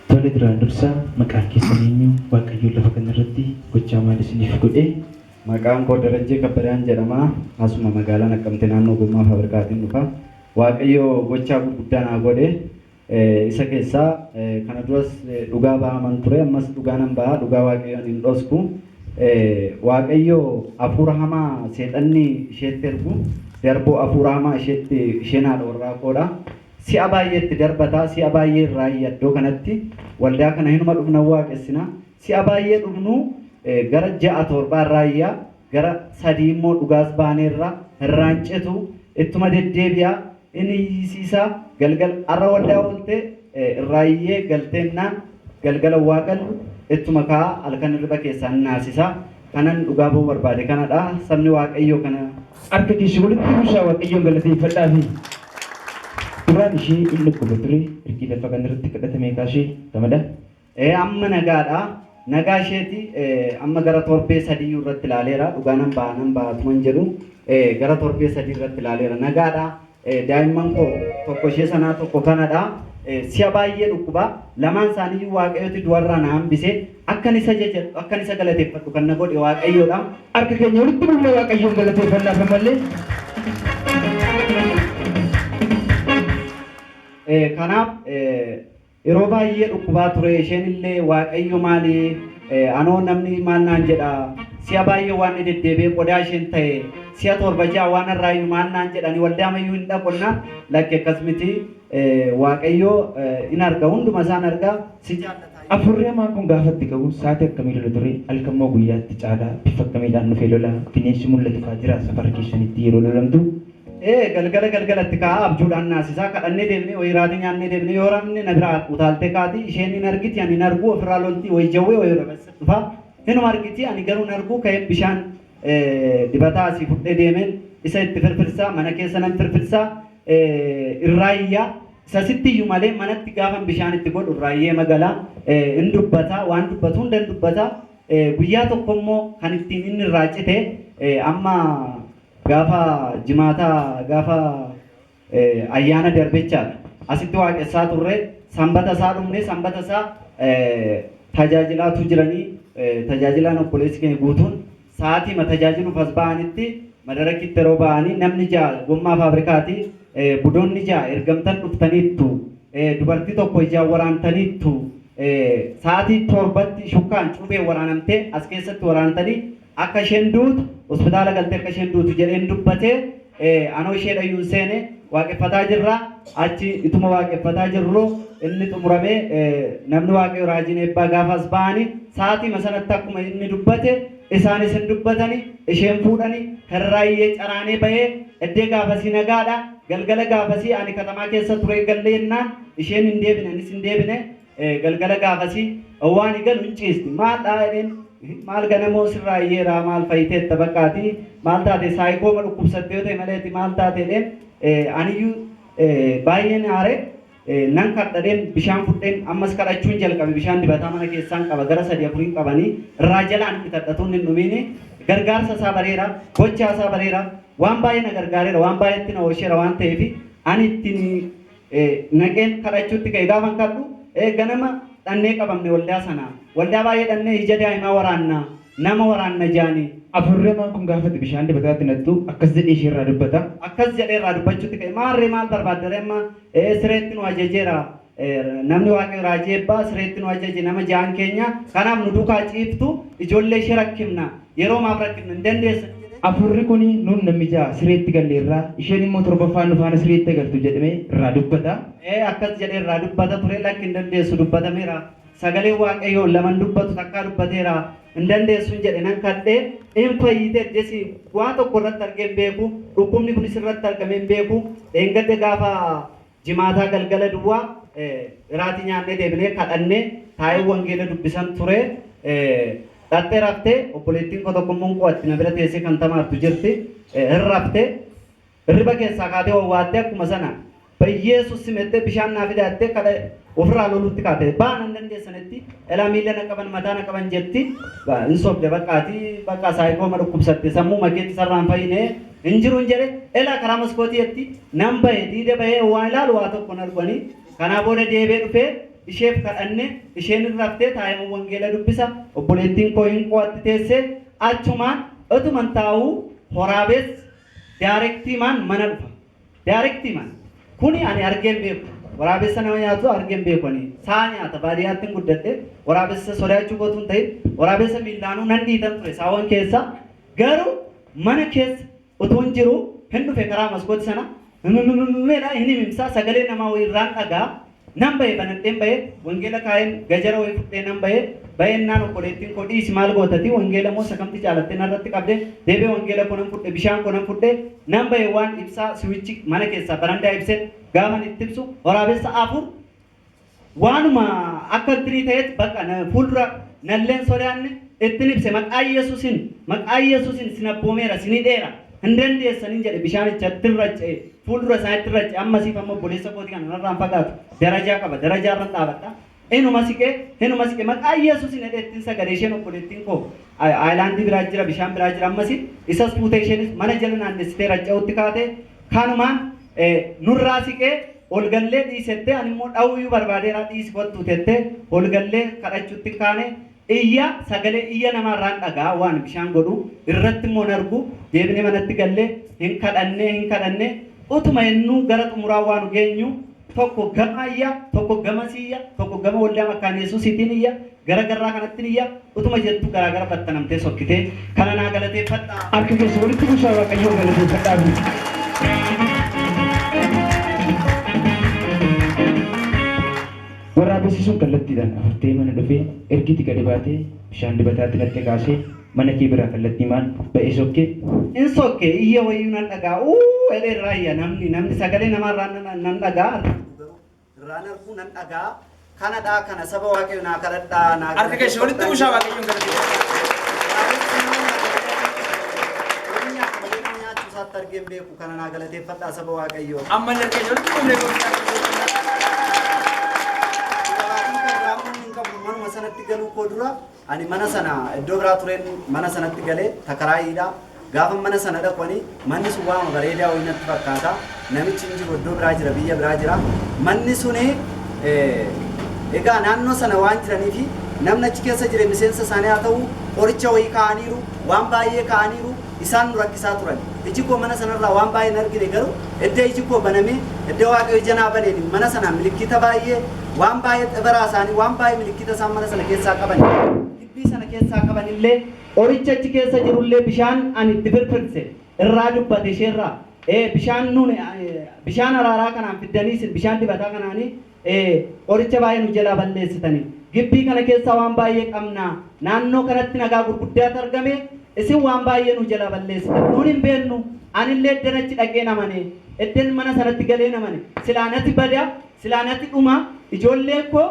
Tole duraan dursaa maqaan keessan eenyu? Waaqayyoon lafa kanarratti gochaa maal isiniif godhe? Maqaan koo Darajjee Kabbadaan jedhama. Asuma magaalaa Naqqamtee naannoo Gummaa Faabirikaatiin dhufa. Waaqayyo gochaa gurguddaa naa godhe. Isa keessaa kana duras dhugaa ba'aman ture. Ammas dhugaa nan ba'a. Dhugaa Waaqayyoon hin dhosku. Waaqayyo hafuura hamaa seexanni isheetti ergu darboo hafuura hamaa isheen haadha warraa qoodha. Si'a baay'eetti darbataa, si'a baay'ee irraa iddoo kanatti waldaa kana hinuma dhufna waaqessina. Si'a baay'ee dhufnu gara 6-7 irraa iyyaa gara 3 immoo dhugaas baaneerra irraan cetu ittuma deddeebi'a inni hiisiisa galgal arra waldaa oolte irraa iyyee galteennaan galgala waaqal ittuma kaa halkan irriba keessaan naasisa. Kanan dhugaa ba'uu barbaade kanadha. Sabni Waaqayyoo kana Harka keessi walitti buusaa Waaqayyoon galateeffadhaafi. Duraan ishee inni qaba ture ergi lafa kanarratti kadhatame kaashee gamada. Amma nagaadha. Nagaa isheeti amma gara torbee 3 irratti ilaaleera. Dhugaa nan ba'a tuman jedhu gara torbee 3 irratti ilaaleera. Nagaadha. Daa'imman koo tokko ishee sanaa tokko kanadha. Si'a baay'ee dhukkuba. Lamaan isaanii Waaqayyooti du'arraa na hambise. Akkan isa jajadhu, akkan isa galateeffadhu kan na godhe Waaqayyoodha. Harka keenya walitti buufnee Waaqayyoon galateeffannaafi malee. Kanaaf yeroo baay'ee dhukkubaa ture isheen illee Waaqayyo maali anoo namni maal naan jedha si'a baay'ee waan deddeebi'ee qodaa isheen ta'e si'a 7 waan irraayyuu maal naan jedhani waldaa mayyuu hin dhaqonna lakke akkas miti Waaqayyo in arga hunduma isaan arga si jaallata. Afurri hamaa kun gaafatti qabu sa'aatii akkamii lola ture? Halkammoo guyyaatti caalaa bifa akkamiidhaan dhufee lola? Bineensi mul'atu fa'aa jira safara keessanitti yeroo lolamtu? Galgalatti kaa'aa abjuudhaan naasisaa kadhannee deemnee wayiraatii nyaannee deemnee yoo ramne na biraa utaaltee kaati isheen hin argiti ani hin argu ofirraa lolti wayi jawwee wayi rabessa dhufa hinuma argiti ani garuu hin argu ka'een bishaan dibataa asii fudhee deemeen isa itti firfirsaa mana keessa nan firfirsaa irraayyaa isa sitti iyyuu malee manatti gaafan bishaan itti godhu irraayyee magaalaa hin dubbataa waan dubbatu hunda hin dubbataa guyyaa tokko immoo kan ittiin inni irraa cite amma gaafa jimaataa gaafa ayyaana darbechaadha. Asitti waaqessaa turre sanbata isaa dhumne sanbata isaa tajaajilaatu jiranii tajaajilaan obboleessi keenya guutuun sa'aatii tajaajiluuf as ba'anitti madarakitti yeroo ba'anii namni 6 gommaa faabirikaati budoonni 6 ergamtan dhuftaniittu dubartii tokko ijaan waraantaniittu sa'aatii 7tti shukkaan cuubee waraanamtee as keessatti waraantanii akka isheen duutu hospitaala galtee akka isheen duutu jedheen dubbatee anoo ishee dhayyuun seene waaqeffataa jirra achi ituma waaqeffataa jirru inni xumuramee namni Waaqayyo raajiin eebbaa gaafas ba'anii sa'aatii sanatti akkuma inni dubbate isaanis hin dubbatanii isheen fuudhanii karraayyee caraanee bahee eddee gaafasii nagaadha galgala gaafasii ani katamaa keessa ture galleennaan isheen hin deebine anis hin deebine galgala gaafasii waan igalu hin ciisti maal dhaa'een maal ganamoo sirraa yeeraa maal fayyiteetta bakkaati maal taate saayikooma dhukkubsattee yoo ta'e maleeti maal taateedheen aniyyuu baay'een aare nan kadhadheen bishaan fudheen ammas kadhachuun jalqabe bishaan dibataa mana keessaan qaba gara 3-4 qabanii irraa jalaan itti kadhatuun hin dhumiini gargaarsa isaa bareera gochaa isaa bareera waan baay'ee na gargaareera waan baay'eetti na oolcheera waan ta'eef ani ittiin naqeen kadhachuutti ka'e gaafan kadhu ganama dhannee qabamne waldaa sana waldaa baay'ee dhannee ija daa'imaa waraanna nama waraanna jaanii. Afurri hamaan kun gaafatti bishaan dibataatti nattu akkas jedhee ishee irraa dubbata. Akkas jedhee irraa dubbachuutti ka'e maarree maal barbaaddare amma sireetti nu ajajeera namni Waaqayyo raajii eebbaa sireetti nu ajaje nama 6 keenya kanaaf nu duukaa ciiftu ijoollee ishee rakkifna yeroo maaf rakkifna hin dandeessan. Afurri kun nuun namni 6 sireetti galleerraa isheen immoo 7ffaan nufaana sireetti galtu jedhamee irraa dubbata. Akkas jedhee irraa dubbata ture lakki hin dandeessu dubbatameera. Sagalee Waaqayyoo laman dubbatu takkaa dubbateera hin dandeessu jedhe nan kadhee in fayyite jesi waan tokko irratti argee hin beeku dhukkubni kunis irratti argamee hin beeku dheengadde gaafa jimaataa galgala duwwaa iraatii nyaannee deebinee kadhannee taa'ee wangeela dubbisan ture dhattee raftee obboleettiin koo tokko immoo qo'atti na bira teessee kan tamaartu jirti hirraftee hirriba keessaa kaatee wawwaattee akkuma sana Yesus simettee bishaan naa fidaattee kadha ofirraa loluutti kaatee baan hin dandeessanitti elaa miila na qaban mataa na qaban jetti hin sobde baqqaatii bakka saayikooma dhukkubsatte sammuu makeetti sarraan fayyinee hin jiru hin jedhe elaa karaa maskootii jetti nan bahe diida bahee waan ilaalu waa tokko hin arganii kanaa booda deebee dhufee isheef kadhanne isheen irraftee taa'ee wangeela dubbisa obboleettiin koo hin qo'atti teessee achumaan utuman taa'uu horaabees daarektiimaan mana dhufa. Daarektiimaan kuni ani argeen beeku. Waraabessa nama nyaatu argeen beekoni. Saa nyaata baadiyyaatti guddadhe waraabessa sodaachuu gootuun ta'e waraabessa miillaanuu nan dhiitan ture saawwan keessa garuu mana keessa utuu hin jiru hin dhufe karaa maskooti sana meedha hin himimsaa sagalee namaa irraan dhagaa nan bahe banadheen bahe wangeela kaa'een gajara wayii fudhee nan bahe bahennaan obboleettiin koo dhiisi maal gootati wangeela moo sakamti jaalattee narratti qabde deebee wangeela koo nan fudhe bishaan koo nan fudhe nan bahe waan ibsaa siwichi mana keessaa barandaa ibsee gaaman itti ibsu waraabessa afur waanuma akka tirii ta'etti bakka fuuldura nalleen sodaanne ittiin ibse maqaa Yesuusin sin abboomeera sinii dheera hin dandeessaniin jedhe bishaanicha tirracce fuuldura isaanitti racce ammasiif amma obboleessa kooti kan narraan fagaatu darajaa qaba darajaa irra dhaabadha inuma siqee maqaa Yesuusin jedhe ittiin sagalee isheen obboleettiin koo aayilaandii biraa jira bishaan biraa jira ammasi isas fuutee isheenis mana jala naannessitee racca'utti kaate kanumaan nurraa siqee olgallee dhiisettee ani immoo dhawuu barbaadeera dhiisi kottu tettee olgallee kadhachuutti kaane iyya sagalee iyya namarraan dhagaa waan bishaan godhu irratti immoo nargu deebinee manatti gallee hin kadhanne utuma innuu gara xumuraa waan geenyu tokko gama iyya tokko gama siyya tokko gama waldaa makkaan Yesuusiitiin iyya gara garraa kanatti iyya utuma jettu gara battanamtee sokkitee kana naa galateeffadha. Harka keessa walitti buusaa Waaqayyoo galateeffadhaa. Waraabessi sun kallattiidhaan afartee mana dhufee ergiti gadi baatee bishaan dibataatti natti kaasee mana kee biraa kallattiimaan ba'ee sokkee. In sokkee iyya wayyuu nan dhagaa edee irraa iyya namni sagalee namarraa nan dhagaa irraan arguu nan dhagaa kanadhaa kana saba Waaqayyoo naa kadhadhaa naa harka keessa walitti buusaa Waaqayyoon galateeffadhaa. Argeen beeku kana naa galateeffadhaa saba Waaqayyoo. Amma harka keessa walitti buusaa manuma sanatti galuu koo dura ani mana sana iddoo biraa tureen mana sanatti galee takaraayiidha gaafa mana sana dhaqani manni sun waama bareedaa wayii natti fakkaata namichi hin jiru iddoo biraa jira biyya biraa jira manni suni egaa naannoo sana waan jiraniifi namni achi keessa jire miseensa isaanii haa ta'u qoricha wayii kaa'aniiru waan baay'ee kaa'aniiru isaan nu rakkisaa turan iji koo mana sanarraa waan baay'ee hin argine garuu iddoo iji koo banamee iddoo Waaqayyo janaa baneen mana sana milikkita baay'ee waan baay'ee xibaraa isaanii waan baay'ee milikkita isaan mana sana keessaa qaban gibbii sana keessaa qaban illee qoricha achi keessa jirullee bishaan ani itti firfirse irraa dubbate isheerraa bishaan araaraa kanaan fiddanii bishaan dibataa kanaanii qoricha baay'ee nu jalaa balleessitanii gibbii kana keessaa waan baay'ee qabna naannoo kanatti nagaa gurguddaatu argame isin waan baay'ee nu jalaa balleessitan nuun hin beennu anillee edden achi dhaqee namane edden mana sanatti galee namane silaanatti bada silaanatti dhuma ijoolleen koo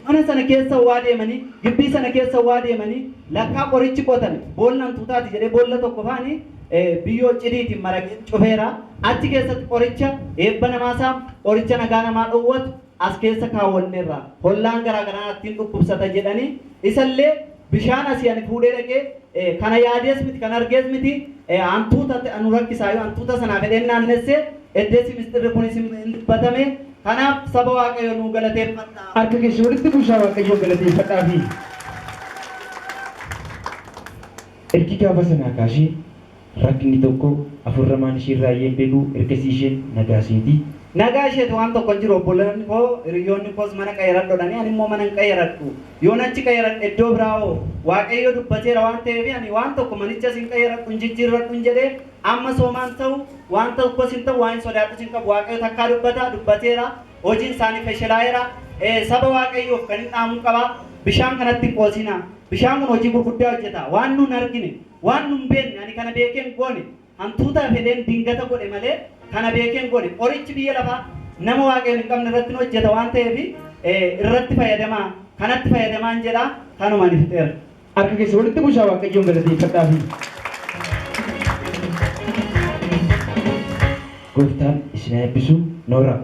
mana sana keessa waa deemanii gibbii sana keessa waa deemanii lakkaa qorichi qotame boollan tuutaati jedhee boolla tokko faanii biyyoo cidiitiin maraqeen cufeera achi keessatti qoricha eebba namaasaa qoricha nagaa namaa dhowwatu as keessa kaawwanneerra hollaan garaagaraa ittiin dhukkubsata jedhanii isallee bishaan asii ani fuudhee dhaqee kana yaadees miti kan argees miti hantuuta nu rakkisaayu hantuuta sanaa fedheen naannessee eddeessi misxirri kunis hin dubbatame kanaaf saba Waaqayyo nu galateeffadhaa. Harka keessa walitti buusaa Waaqayyoo galateeffadhaa fi ergi gaafa sanaa kaashee rakkinni tokko afurramaan isheerraa iyyee beeku ergasii isheen nagaaseeti. Nagaa isheetu waan tokko hin jiru obboleonni koo hiriyoonni koos mana qayyaradhodhanii ani immoo mana hin qayyaradhu yoon achi qayyaradhe iddoo biraa Waaqayyo dubbateera waan ta'eef ani waan tokko manicha sin qayyaradhu hin jijjiirradhu hin jedhee amma soomaan ta'u waan tokko sin ta'u waan sodaadhu sin qabu Waaqayyo takkaa dubbateera hojiin isaanii fashalaa'eera saba Waaqayyoof kan hin dhaamu qaba bishaan kanatti hin qoosina bishaan kun hojii gurguddaa hojjeta waan nun argine waan nun beekne ani kana beekeen goone hantuuta fedheen dingata godhe malee kana beekeen godhe qorichi biyya lafaa nama Waaqayyoon hin qabne irratti hojjeta waan ta'eef irratti fayyadamaa kanatti fayyadamaan jedha kanuma ni fixeera. Harka keessa walitti buusaa Waaqayyoon galateeffadhaa fi Gooftaan isin eebbisu Noora.